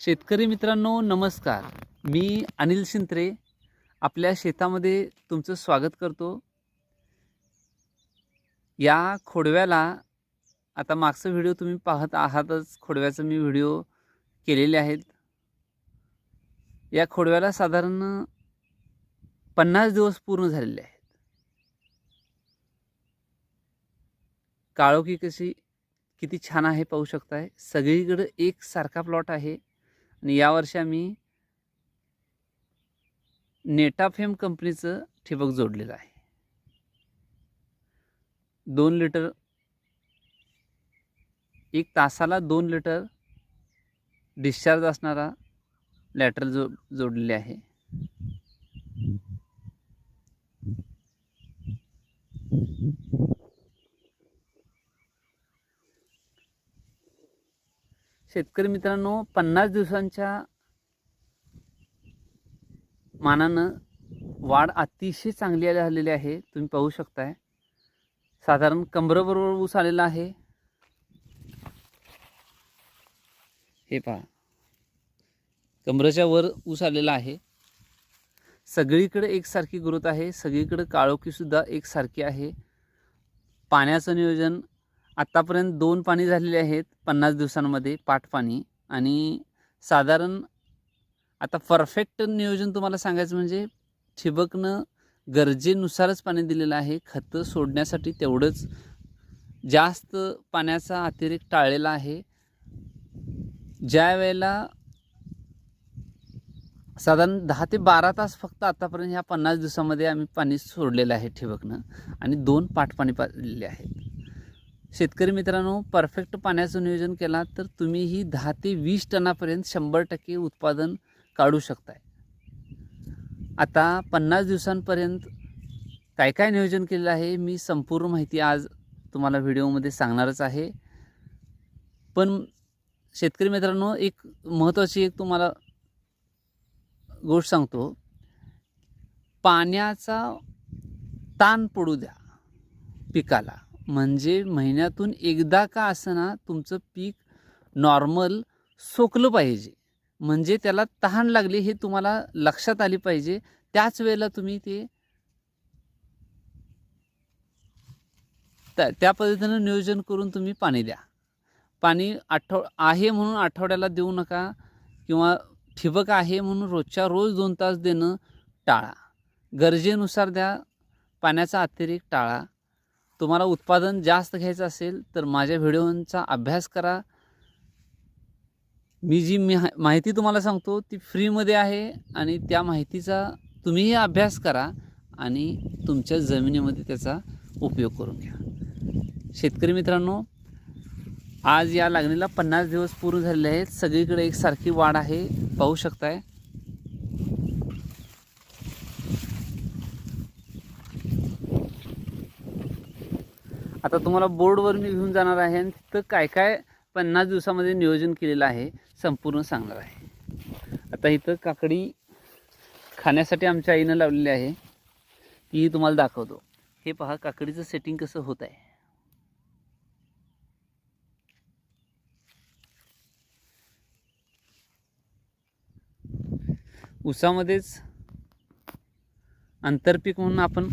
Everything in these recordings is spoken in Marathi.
शेतकरी मित्रांनो नमस्कार. मी अनिल शिंत्रे आपल्या शेतामध्ये तुमचं स्वागत करतो. या खोडव्याला आता मागचा व्हिडिओ तुम्ही पाहत आहातच. खोडव्याचा मी व्हिडिओ केलेले आहेत. या खोडव्याला साधारण 50 दिवस पूर्ण झालेले आहेत. काळोखी किती छान आहे पाहू शकताय. सगळीकडे एकसारखा प्लॉट आहे आणि यावर्षी आम्ही नेटाफेम कंपनीचं ठिबक जोडलेलं आहे. 2 लिटर 1 तासाला 2 लिटर डिस्चार्ज असणारा लॅटरल जोडलेले आहे. शेतकरी मित्रांनो 50 दिवसांच्या मानानं वाढ अतिशय चांगली झालेली आहे. तुम्ही पाहू शकताय. साधारण कमरेबरोबर ऊस आलेला आहे. हे पहा, कमरेच्या वर ऊस आलेला आहे. सगळीकडे एकसारखी ग्रोथ आहे. सगळीकडे काळोखी सुद्धा एकसारखी आहे. पाण्याचं नियोजन आत्तापर्यंत 2 पाणी झालेले आहेत 50 दिवसांमध्ये, पाट पाणी. आणि साधारण आता परफेक्ट नियोजन तुम्हाला सांगायचं म्हणजे ठिबकनं गरजेनुसारच पाणी दिलेलं आहे. खतं सोडण्यासाठी तेवढंच, जास्त पाण्याचा अतिरेक टाळलेला आहे. ज्या वेळेला साधारण 10 ते 12 तास फक्त आतापर्यंत ह्या 50 दिवसामध्ये आम्ही पाणी सोडलेलं आहे ठिबकनं आणि 2 पाट पाणी पाजलेले आहेत. शेतकरी मित्रांनो, परफेक्ट पाण्याचं नियोजन केला तर तुम्हीही 10 ते 20 टनापर्यंत 100% उत्पादन काढू शकताय. आता 50 दिवसांपर्यंत काय काय नियोजन केलेलं आहे मी संपूर्ण माहिती आज तुम्हाला व्हिडिओमध्ये सांगणारच आहे. पण शेतकरी मित्रांनो, एक महत्त्वाची तुम्हाला गोष्ट सांगतो. पाण्याचा ताण पडू द्या पिकाला, म्हणजे महिन्यातून एकदा का असना तुमचं पीक नॉर्मल सोकलं पाहिजे. म्हणजे त्याला तहान लागली हे तुम्हाला लक्षात आली पाहिजे. त्याच वेळेला तुम्ही ते त्या पद्धतीनं नियोजन करून तुम्ही पाणी द्या. पाणी आहे म्हणून आठवड्याला देऊ नका, किंवा ठिबक आहे म्हणून रोजच्या रोज 2 तास देणं टाळा. गरजेनुसार द्या. पाण्याचा अतिरेक टाळा. तुम्हाला उत्पादन जास्त घ्यायचं असेल तर माझ्या व्हिडिओंचा अभ्यास करा. मी जी माहिती तुम्हाला सांगतो ती फ्रीमध्ये आहे आणि त्या माहितीचा तुम्हीही अभ्यास करा आणि तुमच्या जमिनीमध्ये त्याचा उपयोग करून घ्या. शेतकरी मित्रांनो, आज या लागणीला 50 दिवस पूर्ण झालेले आहेत. सगळीकडे एकसारखी वाढ आहे, पाहू शकताय. आता तुम्हाला बोर्डवर मी घेऊन जाणार आहे आणि तिथं काय काय 50 दिवसामध्ये नियोजन केलेलं आहे संपूर्ण सांगणार आहे. आता इथं काकडी खाण्यासाठी आमच्या आईनं लावलेली आहे, ती तुम्हाला दाखवतो. हे पहा काकडीचं सेटिंग कसं होत आहे. ऊसामध्येच आंतरपीक म्हणून आपण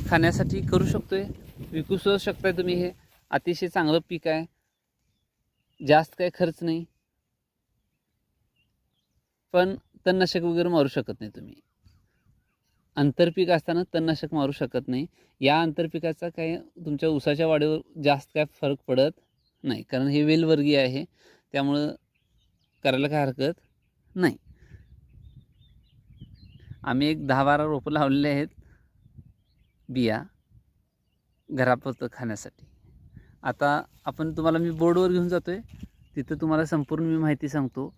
खाण्यासाठी करू शकतोय, विकू सुद्धा शकताय तुम्ही. हे अतिशय चांगलं पीक आहे. जास्त काही खर्च नाही, पण तणनाशक वगैरे मारू शकत नाही तुम्ही. आंतरपीक असताना तणनाशक मारू शकत नाही. या आंतरपिकाचा काय तुमच्या ऊसाच्या वाढीवर जास्त काय फरक पडत नाही, कारण हे वेलवर्गीय आहे. त्यामुळं करायला काय हरकत नाही. आम्ही एक 10-12 रोपं लावलेले आहेत बिया घरापुरतं खाण्यासाठी. आता तुम्हाला मी बोर्डवर घेऊन जातो आहे, तिथं तुम्हाला संपूर्ण मी माहिती सांगतो.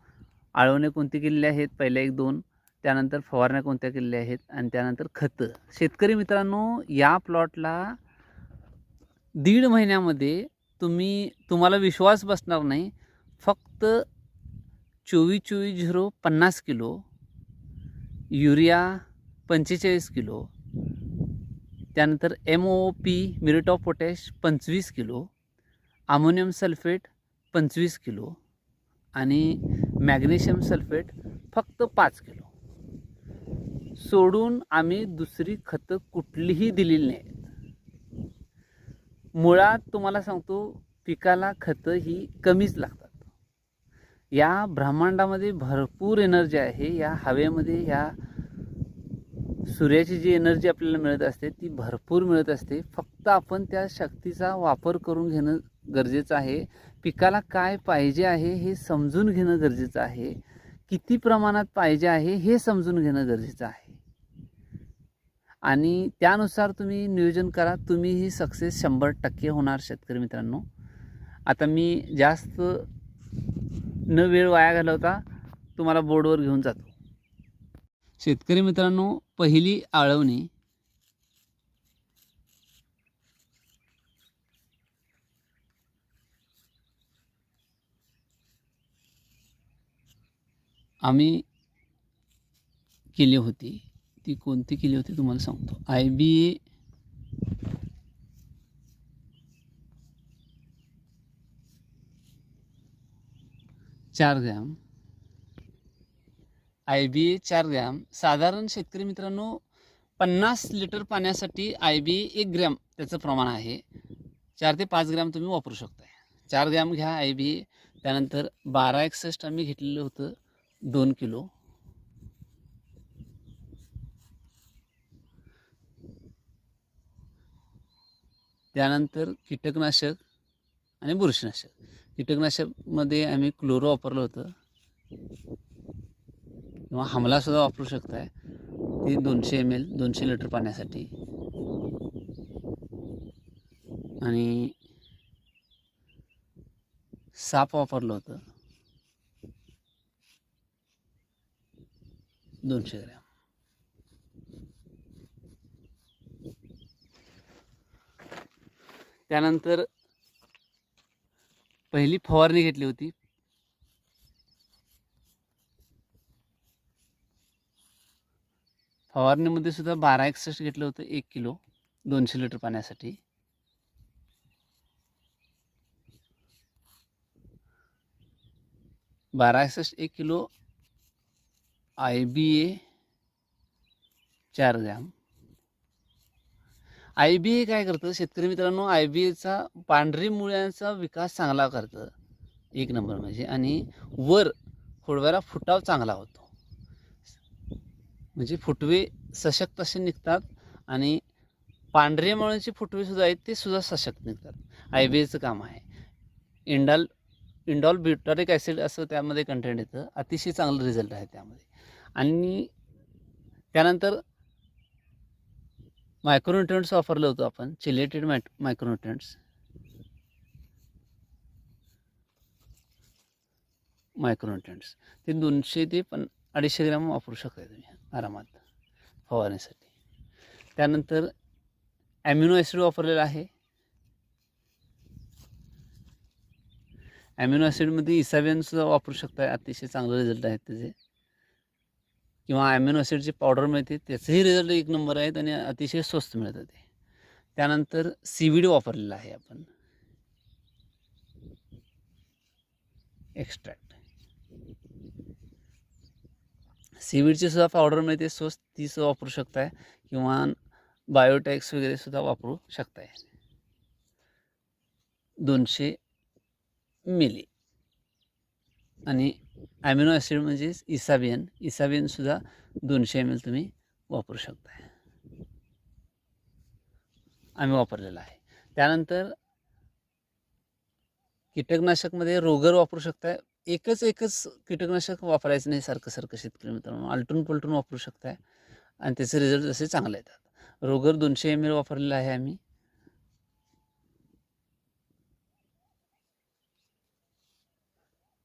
आळवणे कोणते केलेले आहेत, पहिल्या 1-2, त्यानंतर फवारण्या कोणत्या केलेल्या आहेत आणि त्यानंतर खतं. शेतकरी मित्रांनो, या प्लॉटला 1.5 महिन्यामध्ये तुम्हाला विश्वास बसणार नाही, फक्त 24-24-0 50 किलो, युरिया 45 किलो, त्यानंतर MOP muriate of potash 25 kilo, ammonium sulphate 25 kilo आणि मॅग्नेशियम सल्फेट फक्त 5 किलो. सोडून आम्ही दुसरी खतं कुठलीही दिलेली नाहीत. मुळात तुम्हाला सांगतो, पिकाला खतं ही कमीच लागतात. या ब्रह्मांडामध्ये भरपूर एनर्जी आहे. या हवेमध्ये या सूर्याची जी एनर्जी आपल्याला मिळत असते ती भरपूर मिळत असते. फक्त आपण त्या शक्तीचा वापर करून घेणं गरजेचं आहे. पिकाला काय पाहिजे आहे हे समजून घेणं गरजेचं आहे. किती प्रमाणात पाहिजे आहे हे समजून घेणं गरजेचं आहे. आणि त्यानुसार तुम्ही नियोजन करा. तुम्हीही सक्सेस 100% होणार शेतकरी मित्रांनो. आता मी जास्त न वेळ वाया घालवता तुम्हाला बोर्डवर घेऊन जातो. शेतकरी मित्रांनो, पहिली आळवणी आम्ही केली होती. ती कोणती केली होती तुम्हाला सांगतो. IBA 4 gram, IBA 4 gram. साधारण शेतकरी मित्रांनो 50 लिटर पाण्यासाठी IBA 1 ग्रॅम त्याचं प्रमाण आहे. 4 ते 5 ग्रॅम तुम्ही वापरू शकताय. 4 ग्रॅम घ्या IBA. त्यानंतर 1261 आम्ही घेतलेलं होतं 2 किलो. त्यानंतर कीटकनाशक आणि बुरशीनाशक. कीटकनाशकमध्ये आम्ही क्लोरो वापरलं होतं किंवा हमलासुद्धा वापरू शकताय. ती 200 ml 200 लिटर पाण्यासाठी. आणि साप वापरलं होतं 200 ग्रॅम. त्यानंतर पहिली फवारणी घेतली होती. फवारणीमध्ये सुद्धा 1261 घेतलं होतं 1 किलो 200 लिटर पाण्यासाठी. (1261) 1 किलो, IBA 4 ग्रॅम. IBA काय करतं शेतकरी मित्रांनो, IBAचा पांढरी मुळ्यांचा विकास चांगला करतं 1 नंबर म्हणजे. आणि वर खोडव्याला फुटाव चांगला होतो. म्हणजे फुटवे सशक्त असे निघतात आणि पांढऱ्या मुळ्यांचे फुटवे सुद्धा आहेत ते सुद्धा सशक्त निघतात. IBAचं काम आहे. इंडॉल ब्युटारिक ॲसिड असं त्यामध्ये कंटेंट येतं. अतिशय चांगलं रिझल्ट आहे त्यामध्ये. आणि त्यानंतर मायक्रोन्युट्रिएंट्स वापरलं होतं आपण. चिलेटेड मायक्रोन्युट्रिएंट्स. ते 200 ते 250 ग्रॅम वापरू शकता तुम्ही आरामात फवारण्यासाठी. त्यानंतर ॲमिनो ॲसिड वापरलेला आहे. ॲमिनो ॲसिडमध्ये इसाबियनसुद्धा वापरू शकता. अतिशय चांगले रिझल्ट आहेत त्याचे. किंवा ॲमिनो ॲसिडची पावडर मिळते त्याचेही रिझल्ट 1 नंबर आहेत आणि अतिशय स्वस्त मिळतं ते. त्यानंतर सीवीड वापरलेला आहे आपण. एक्स्ट्रॅक्ट सीवीडची सुद्धा पावडर मिळते स्वस्त, ती सुद्धा वापरू शकताय. किंवा बायोटेक्स वगैरे सुद्धा वापरू शकताय. 200 मिली. आणि ॲमिनो ॲसिड म्हणजे इसाबियन सुद्धा 200 ml तुम्ही वापरू शकताय. आम्ही वापरलेला आहे. त्यानंतर कीटकनाशकमध्ये रोगर वापरू शकताय. एकच कीटकनाशक वापरायचं नाही सारखं शेतकरी मित्रांनो. आलटून पलटून वापरू शकताय आणि त्याचे रिझल्ट असे चांगले येतात. रोगर 200 ml वापरलेला आहे आम्ही.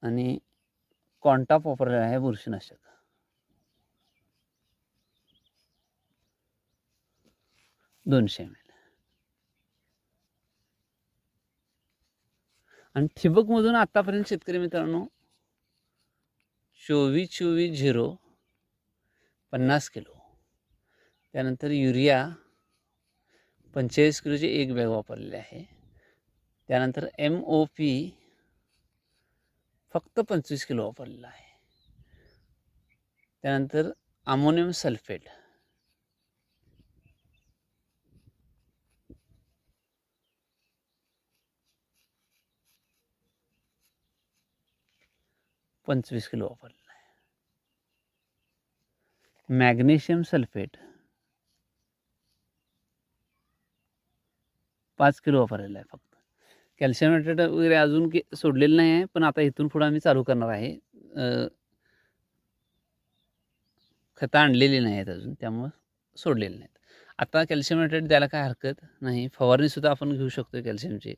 आणि कॉन्टॉप वापरलेला आहे बुरशीनाशक. (200 ml). आणि ठिबकमधून आतापर्यंत शेतकरी मित्रांनो 24-24-0 50 किलो. त्यानंतर युरिया 45 किलोची 1 बॅग वापरलेली आहे. त्यानंतर MOP फक्त 25 किलो वापरलेला आहे. त्यानंतर अमोनियम सल्फेट, पंचवीस किलो वापरलेलं आहे. मॅग्नेशियम सल्फेट 5 किलो वापरलेलं आहे फक्त. कॅल्शियम नायट्रेट वगैरे अजून सोडलेलं नाही आहे, पण आता इथून पुढे आम्ही चालू करणार आहे. खतं आणलेली नाही आहेत अजून, त्यामुळं सोडलेली नाहीत. आता कॅल्शियम नायट्रेट द्यायला काय हरकत नाही. फवारणीसुद्धा आपण घेऊ शकतो कॅल्शियमची.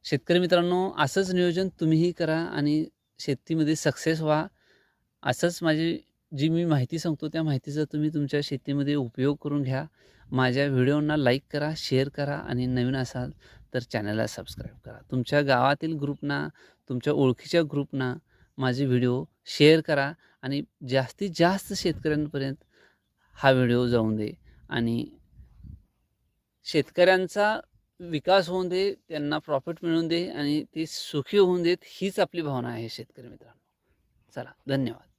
शेतकरी मित्रांनो, असंच नियोजन तुम्हीही करा आणि शेतीमध्ये सक्सेस व्हा. असंच जी मी माहिती सांगतो त्या माहितीचा तुम्ही तुमच्या शेतीमध्ये उपयोग करून घ्या. माझ्या व्हिडिओंना लाईक करा, शेअर करा आणि नवीन असाल तर चॅनलला सबस्क्राईब करा. तुमच्या गावातील ग्रुपना, तुमच्या ओळखीच्या ग्रुपना माझे व्हिडिओ शेअर करा आणि जास्तीत जास्त शेतकऱ्यांपर्यंत हा व्हिडिओ जाऊन दे आणि शेतकऱ्यांचा विकास होऊन दे, त्यांना प्रॉफिट मिळून दे आणि ते सुखी होऊन देत, हीच आपली भावना आहे शेतकरी मित्रांनो. चला, धन्यवाद.